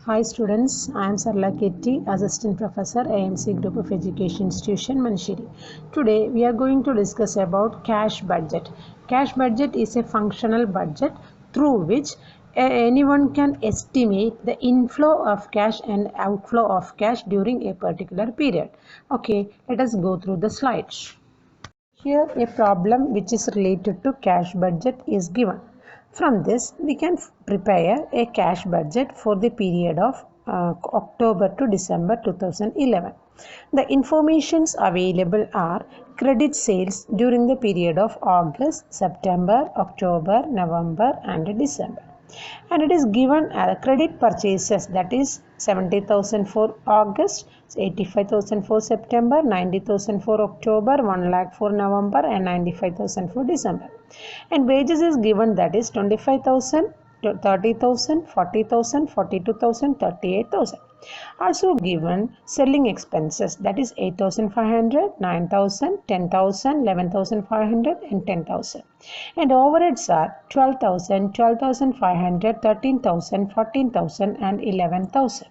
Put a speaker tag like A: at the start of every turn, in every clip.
A: Hi students, I am Sarla Ketty, Assistant Professor, AMC Group of Education Institution, Manshiri. Today we are going to discuss about cash budget. Cash budget is a functional budget through which anyone can estimate the inflow of cash and outflow of cash during a particular period. Okay, let us go through the slides. Here a problem which is related to cash budget is given. From this we can prepare a cash budget for the period of October to December 2011. The informations available are credit sales during the period of August, September, October, November and December. And it is given credit purchases, that is 70,000 for August, 85,000 for September, 90,000 for October, 1 lakh for November and 95,000 for December. And wages is given, that is 25,000, 30,000, 40,000, 42,000, 38,000. Also given selling expenses, that is 8,500, 9,000, 10,000, 11,500 and 10,000. And overheads are 12,000, 12,500, 13,000, 14,000 and 11,000.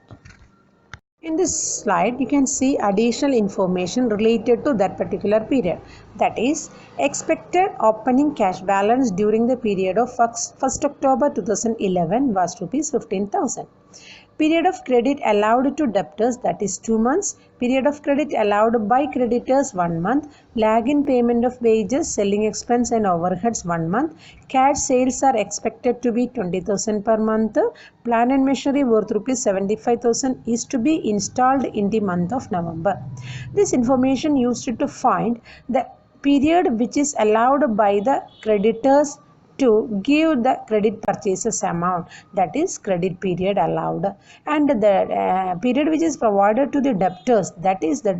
A: In this slide, you can see additional information related to that particular period. That is, expected opening cash balance during the period of 1st October 2011 was rupees 15,000. Period of credit allowed to debtors, that is 2 months. Period of credit allowed by creditors 1 month. Lag in payment of wages, selling expense and overheads 1 month. Cash sales are expected to be 20,000 per month. Plant and machinery worth rupees 75,000 is to be installed in the month of November. This information used to find the period which is allowed by the creditors to give the credit purchases amount, that is credit period allowed, and the period which is provided to the debtors, that is the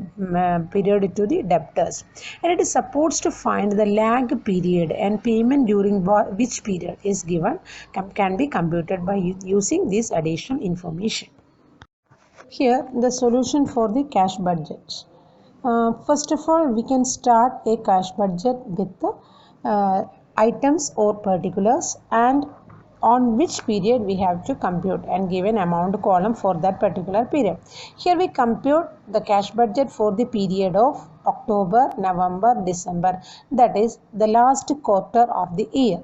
A: period to the debtors, and it is supposed to find the lag period and payment during which period is given can be computed by using this additional information. Here the solution for the cash budget. First of all, we can start a cash budget with the items or particulars and on which period we have to compute and give an amount column for that particular period. Here we compute the cash budget for the period of October, November, December, that is the last quarter of the year.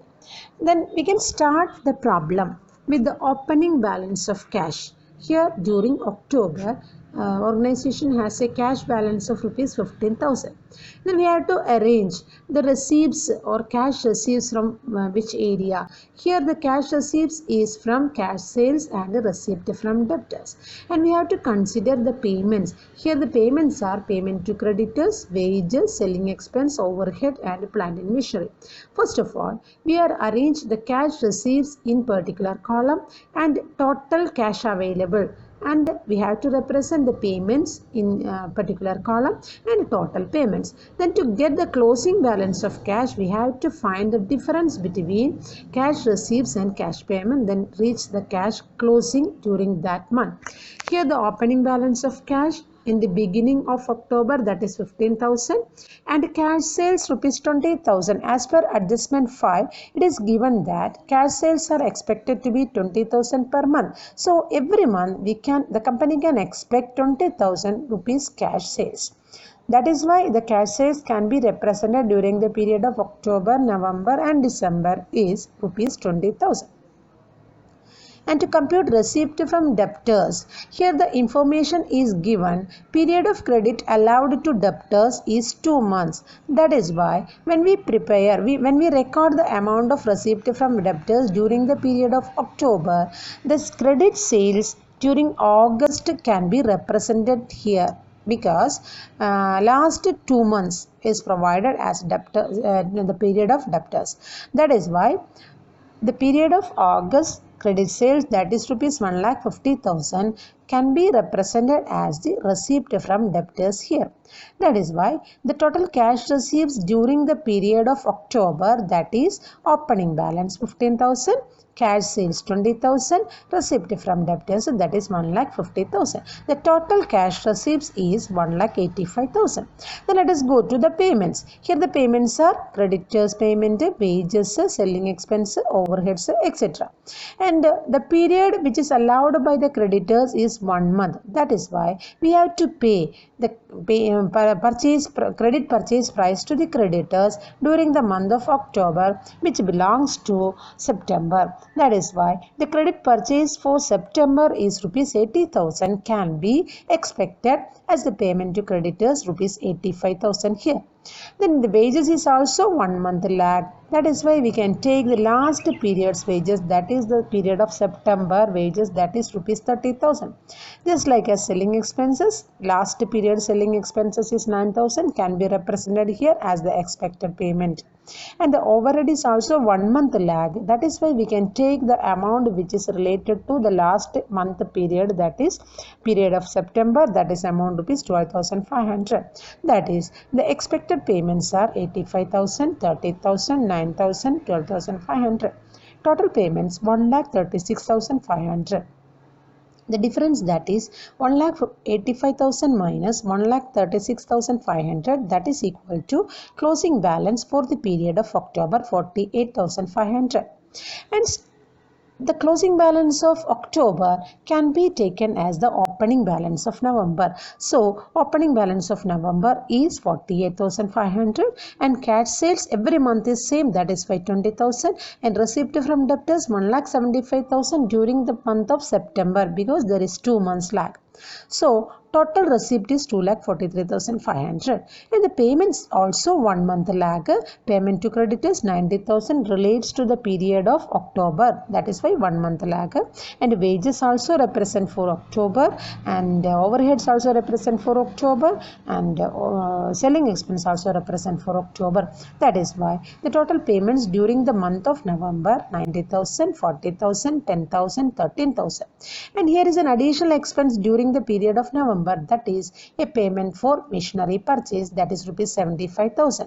A: Then we can start the problem with the opening balance of cash. Here during October, organization has a cash balance of rupees 15,000. Then we have to arrange the receipts or cash receipts from which area. Here the cash receipts is from cash sales and the receipt from debtors. And we have to consider the payments. Here the payments are payment to creditors, wages, selling expense, overhead and plant and machinery. First of all, we are arrange the cash receipts in particular column and total cash available, and we have to represent the payments in particular column and total payments. Then to get the closing balance of cash, we have to find the difference between cash receipts and cash payment, then reach the cash closing during that month. Here the opening balance of cash in the beginning of October, that is 15,000, and cash sales rupees 20,000. As per adjustment 5, it is given that cash sales are expected to be 20,000 per month. So every month the company can expect 20,000 rupees cash sales. That is why the cash sales can be represented during the period of October, November and December is rupees 20,000. And to compute receipt from debtors, here the information is given, period of credit allowed to debtors is 2 months. That is why when we record the amount of receipt from debtors during the period of October, this credit sales during August can be represented here, because last 2 months is provided as debtors, the period of debtors. That is why the period of August credit sales, that is rupees 1,50,000, can be represented as the receipt from debtors here. That is why the total cash receipts during the period of October, that is opening balance 15,000, cash sales 20,000, receipt from debtors, that is 1,50,000. The total cash receipts is 1,85,000. Then let us go to the payments. Here the payments are creditors payment, wages, selling expense, overheads, etc. And the period which is allowed by the creditors is 1 month. That is why we have to pay the credit purchase price to the creditors during the month of October, which belongs to September. That is why the credit purchase for September is rupees 80,000 can be expected as the payment to creditors rupees 85,000 here. Then the wages is also 1 month lag. That is why we can take the last period's wages, that is the period of September wages, that is rupees 30,000. Just like as selling expenses, last period selling expenses is 9,000 can be represented here as the expected payment. And the overhead is also 1 month lag. That is why we can take the amount which is related to the last month period, that is period of September, that is amount rupees 12,500. That is the expected payments are 85,000, 30,000, 9,000, 12,500. Total payments 1,36,500. The difference, that is 1,85,000 minus 1,36,500, that is equal to closing balance for the period of October 48,500. And the closing balance of October can be taken as the opening balance of November. So opening balance of November is 48,500 and cash sales every month is same, that is 520,000, and receipt from debtors 1,75,000 during the month of September because there is 2 months lag. So total receipt is 2,43,500 and the payments also 1 month lag. Payment to creditors 90,000 relates to the period of October, that is why 1 month lag, and wages also represent for October, and overheads also represent for October, and selling expense also represent for October. That is why the total payments during the month of November 90,000, 40,000, 10,000, 13,000. And here is an additional expense during the period of November, that is a payment for machinery purchase, that is rupees 75,000.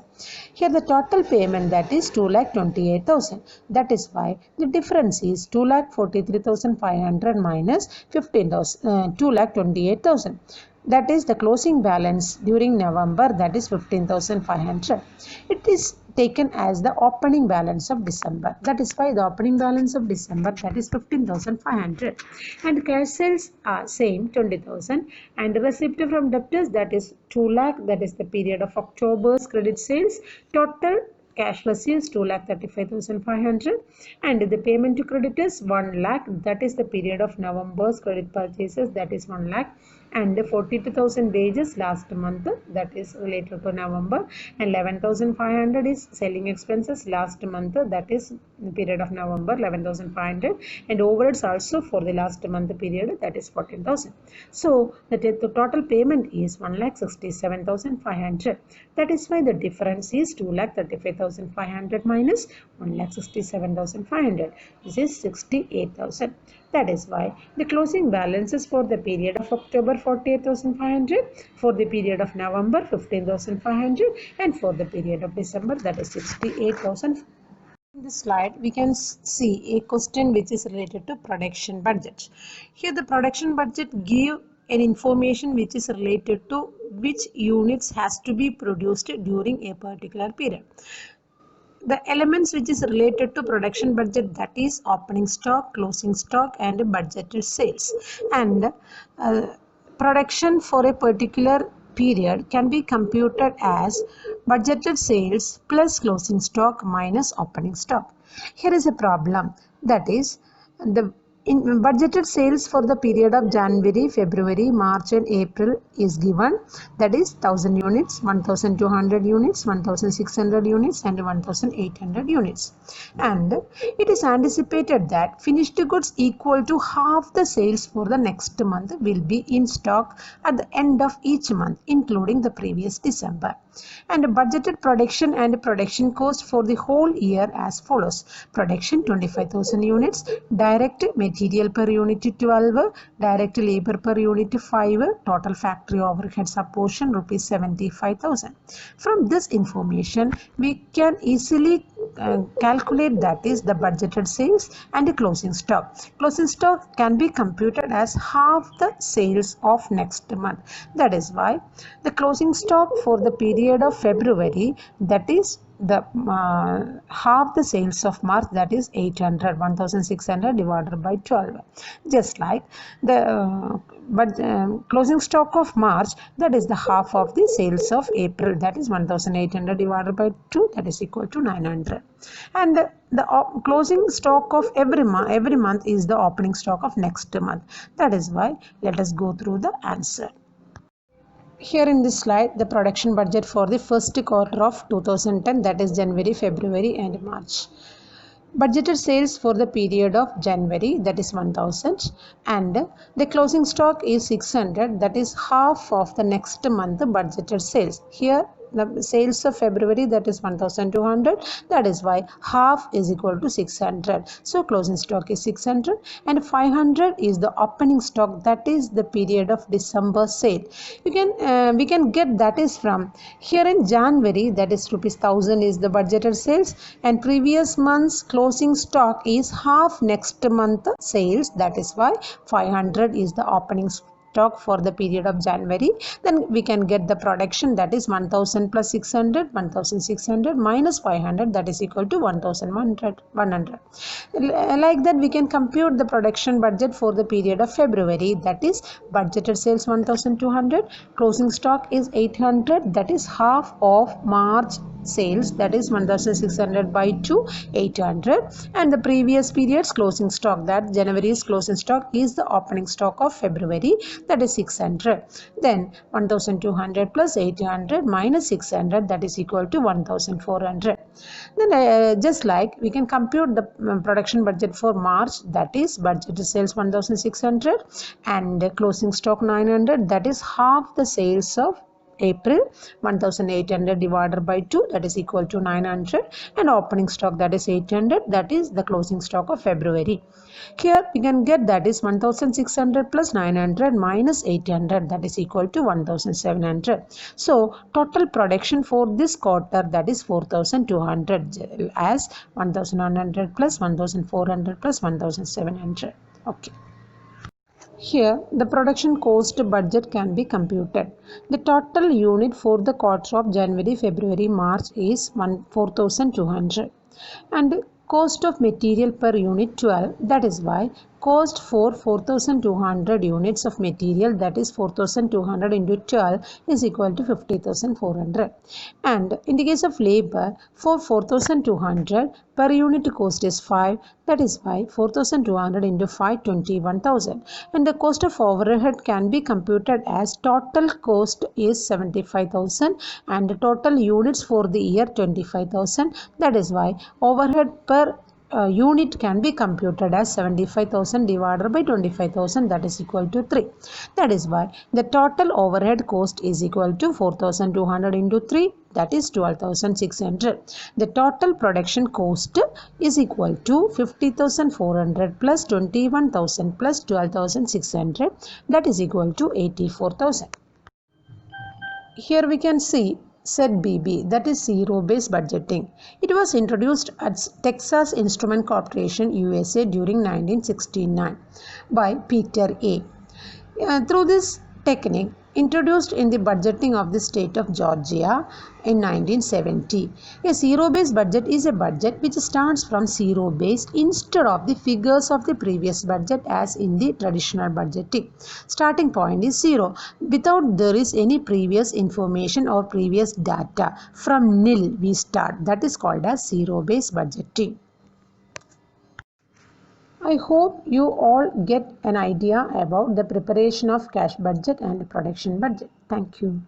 A: Here the total payment, that is 2,28,000. That is why the difference is 2,43,500 minus 2,28,000. That is the closing balance during November, that is 15,500. It is taken as the opening balance of December. That is why the opening balance of December, that is 15,500, and cash sales are same 20,000, and receipt from debtors, that is 2 lakh, that is the period of October's credit sales. Total cash receipts 2,35,500 and the payment to creditors 1 lakh, that is the period of November's credit purchases, that is 1 lakh, and 42,000 wages last month, that is related to November, and 11,500 is selling expenses last month, that is the period of November 11,500, and overheads also for the last month period, that is 14,000. So the total payment is 1,67,500. That is why the difference is 2,35,500 minus 1,67,500. This is 68,000. That is why the closing balances for the period of October 48,500, for the period of November 15,500, and for the period of December, that is 68,000. In this slide, we can see a question which is related to production budget. Here the production budget give an information which is related to which units has to be produced during a particular period. The elements which is related to production budget, that is opening stock, closing stock, and budgeted sales. And production for a particular period can be computed as budgeted sales plus closing stock minus opening stock. Here is a problem, that is the budgeted sales for the period of January, February, March and April is given, that is 1,000 units, 1,200 units, 1,600 units and 1,800 units. And it is anticipated that finished goods equal to half the sales for the next month will be in stock at the end of each month, including the previous December. And budgeted production and production cost for the whole year as follows: production 25,000 units, direct material material per unit 12, direct labor per unit 5, total factory overheads apportion rupees 75,000. From this information, we can easily calculate, that is the budgeted sales and the closing stock. Closing stock can be computed as half the sales of next month. That is why the closing stock for the period of February, that is the half the sales of March, that is 1600 divided by 12. Just like the closing stock of March, that is the half of the sales of April, that is 1800 divided by 2, that is equal to 900. And the closing stock of every month is the opening stock of next month. That is why let us go through the answer. Here in this slide, the production budget for the first quarter of 2010, that is January, February and March. Budgeted sales for the period of January, that is 1000, and the closing stock is 600, that is half of the next month budgeted sales. Here the sales of February, that is 1200, that is why half is equal to 600. So closing stock is 600 and 500 is the opening stock, that is the period of December sale. We can get, that is from here in January, that is rupees 1000 is the budgeted sales, and previous month's closing stock is half next month sales, that is why 500 is the opening stock for the period of January. Then we can get the production, that is 1000 plus 600, 1600 minus 500, that is equal to 1100. Like that we can compute the production budget for the period of February, that is budgeted sales 1200, closing stock is 800, that is half of March sales, that is 1600 by 2, 800, and the previous period's closing stock, that January's closing stock is the opening stock of February, that is 600. Then 1200 plus 800 minus 600, that is equal to 1400. Then just like we can compute the production budget for March, that is budgeted sales 1600 and closing stock 900, that is half the sales of April, 1800 divided by 2, that is equal to 900, and opening stock, that is 800, that is the closing stock of February. Here we can get, that is 1600 plus 900 minus 800, that is equal to 1700. So total production for this quarter, that is 4200, as 1100 plus 1400 plus 1700. Okay. Here, the production cost budget can be computed. The total unit for the quarter of January, February, March is 4200, and cost of material per unit 12. That is why cost for 4200 units of material, that is 4200 into 12 is equal to 50,400. And in the case of labor, for 4200 per unit cost is 5, that is why 4200 into 5, 21,000. And the cost of overhead can be computed as total cost is 75,000 and the total units for the year 25,000. That is why overhead per unit can be computed as 75,000 divided by 25,000, that is equal to 3. That is why the total overhead cost is equal to 4200 into 3, that is 12,600. The total production cost is equal to 50,400 plus 21,000 plus 12,600, that is equal to 84,000. Here we can see ZBB, that is zero-based budgeting. It was introduced at Texas Instrument Corporation, USA during 1969 by Peter A. Through this technique, introduced in the budgeting of the state of Georgia in 1970. A zero-based budget is a budget which starts from zero base instead of the figures of the previous budget as in the traditional budgeting. Starting point is 0 without there is any previous information or previous data. From nil we start. That is called as zero-based budgeting. I hope you all get an idea about the preparation of cash budget and production budget. Thank you.